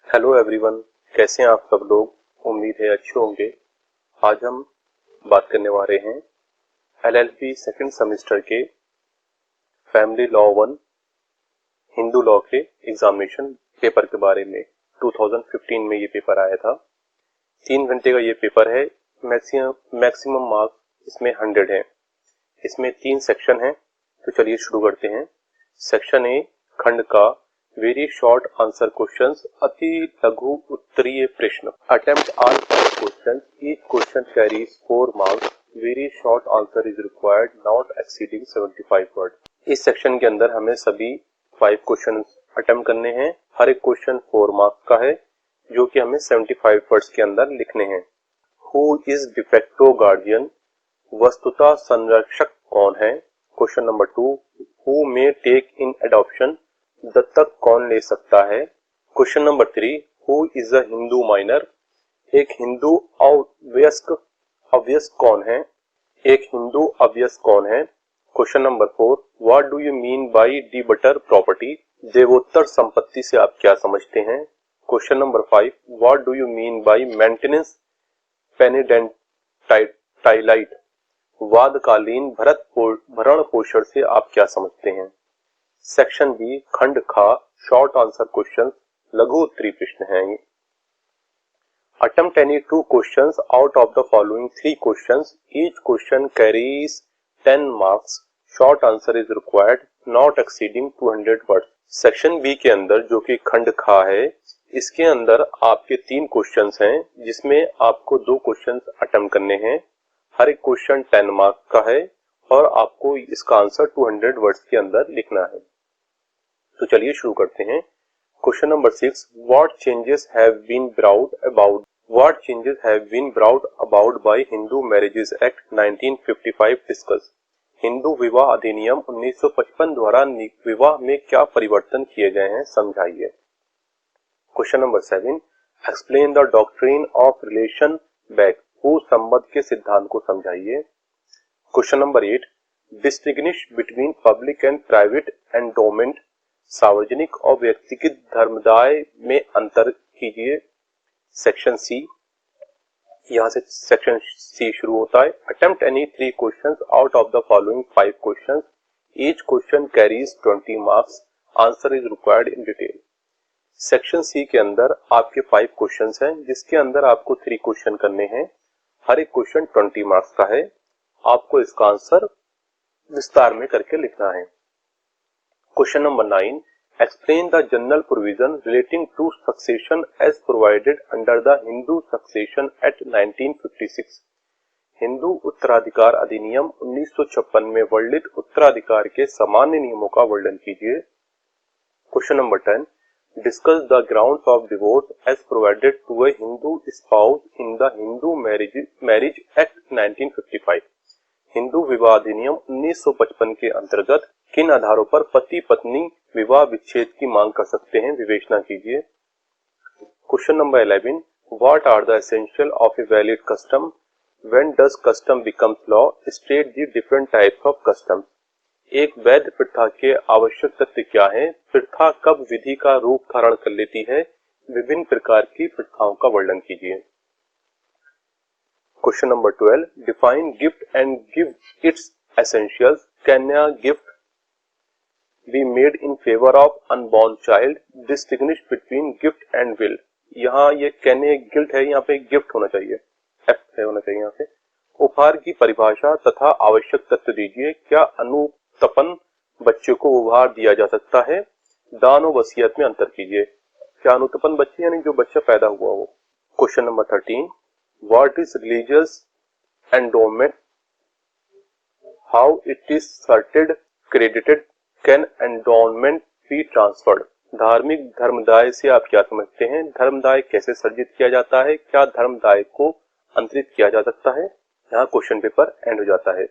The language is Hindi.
हेलो एवरीवन, कैसे हैं आप सब लोग। उम्मीद है अच्छे होंगे। आज हम बात करने वाले हैं एलएलबी सेकंड सेमेस्टर के फैमिली लॉ 1 हिंदू लॉ के एग्जामिनेशन पेपर के बारे में। 2015 में ये पेपर आया था। 3 घंटे का ये पेपर है। मैक्सिमम मार्क्स इसमें 100 है। इसमें 3 सेक्शन हैं, तो चलिए शुरू करते हैं। सेक्शन ए, खंड का वेरी शॉर्ट आंसर क्वेश्चंस, अति लघु उत्तरीय प्रश्न। Attempt all 5 questions, each question carries 4 marks. Very short answer is required, not exceeding 75 word. इस सेक्शन के अंदर हमें सभी 5 क्वेश्चन अटेम्प्ट करने हैं। हर एक क्वेश्चन 4 मार्क्स का है, जो कि हमें 75 वर्ड्स के अंदर लिखने हैं। हु इज डिफेक्टो गार्डियन, वस्तुतः संरक्षक कौन है। Question number 2, who may take in adoption, दत्तक कौन ले सकता है। Question number 3, who is a Hindu minor, एक हिंदू अवयस्क कौन है। एक हिंदू अवयस्क कौन है। Question number 4, what do you mean by debutter property, देवोत्तर संपत्ति से आप क्या समझते हैं। Question number 5, what do you mean by maintenance pendente lite, वादकालीन भरण पोषण से आप क्या समझते हैं। सेक्शन बी, खंड खा शॉर्ट आंसर क्वेश्चन, लघु उत्तरीय प्रश्न हैं ये। Attempt any 2 questions out of the following 3 questions, each question carries 10 marks, short answer is required, not exceeding 200 words. Section B के अंदर, जो कि खंड खा है, इसके अंदर आपके 3 क्वेश्चंस हैं, जिसमें आपको 2 क्वेश्चंस अटेम्प्ट करने हैं। हर एक क्वेश्चन 10 मार्क्स का है और आपको इसका आंसर 200 वर्ड्स के अंदर लिखना है। तो चलिए शुरू करते हैं। Question number 6, what changes have been brought about by Hindu marriages act 1955 discuss, Hindu विवाह अधिनियम 1955 द्वारा विवाह में क्या परिवर्तन किए गए हैं, समझाइए। Question number 7, explain the doctrine of relation back, भू संबंध के सिद्धांत को समझाइए। Question number 8, distinguish between public and private endowment, सार्वजनिक और व्यक्तिगत धर्मदाय में अंतर कीजिए। सेक्शन सी, यहाँ से सेक्शन सी शुरू होता है। Attempt any 3 questions out of the following 5 questions, each question carries 20 marks, answer is required in detail. Section C के अंदर आपके 5 क्वेश्चंस हैं, जिसके अंदर आपको 3 क्वेश्चन करने हैं। हर एक क्वेश्चन 20 मार्क्स का है। आपको इसका आंसर विस्तार में करके लिखना है। Question number 9, explain the general provision relating to succession as provided under the Hindu succession act 1956, Hindu उत्तराधिकार अधिनियम 1956 में वर्णित उत्तराधिकार के सामान्य नियमों का वर्णन कीजिए। Question number 10, discuss the grounds of divorce as provided to a Hindu spouse in the Hindu marriage act 1955, Hindu विवाह अधिनियम 1955 के अंतर्गत किन आधारों पर पति पत्नी विवाह विच्छेद की मांग कर सकते हैं, विवेचना कीजिए। Question number 11, what are the essential of a valid custom, when does custom becomes law, state the different types of custom, एक वैध प्रथा के आवश्यक तथ्य क्या है, प्रथा कब विधि का रूप धारण कर लेती है, विभिन्न प्रकार की प्रथाओं का वर्णन कीजिए। Question number 12, define gift and give its essentials, can a gift be made in favour of unborn child, distinguish between gift and will. यहाँ ये कैन ए गिल्ट है, यहाँ पे गिफ्ट होना चाहिए, एफ होना चाहिए यहाँ पे। उपहार की परिभाषा तथा आवश्यक तथ्य दीजिए, क्या अनुतपन बच्चे को उपहार दिया जा सकता है, दान और वसीयत में अंतर कीजिए। क्या अनुतपन बच्चे यानी जो बच्चा पैदा हुआ हो। Question number 13, what is religious endowment, how it is sorted credited, can endowment be transferred, धार्मिक धर्मदाय से आप क्या समझते हैं, धर्मदाय कैसे सर्जित किया जाता है, क्या धर्मदाय को अंतरित किया जा सकता है। यहाँ क्वेश्चन पेपर एंड हो जाता है।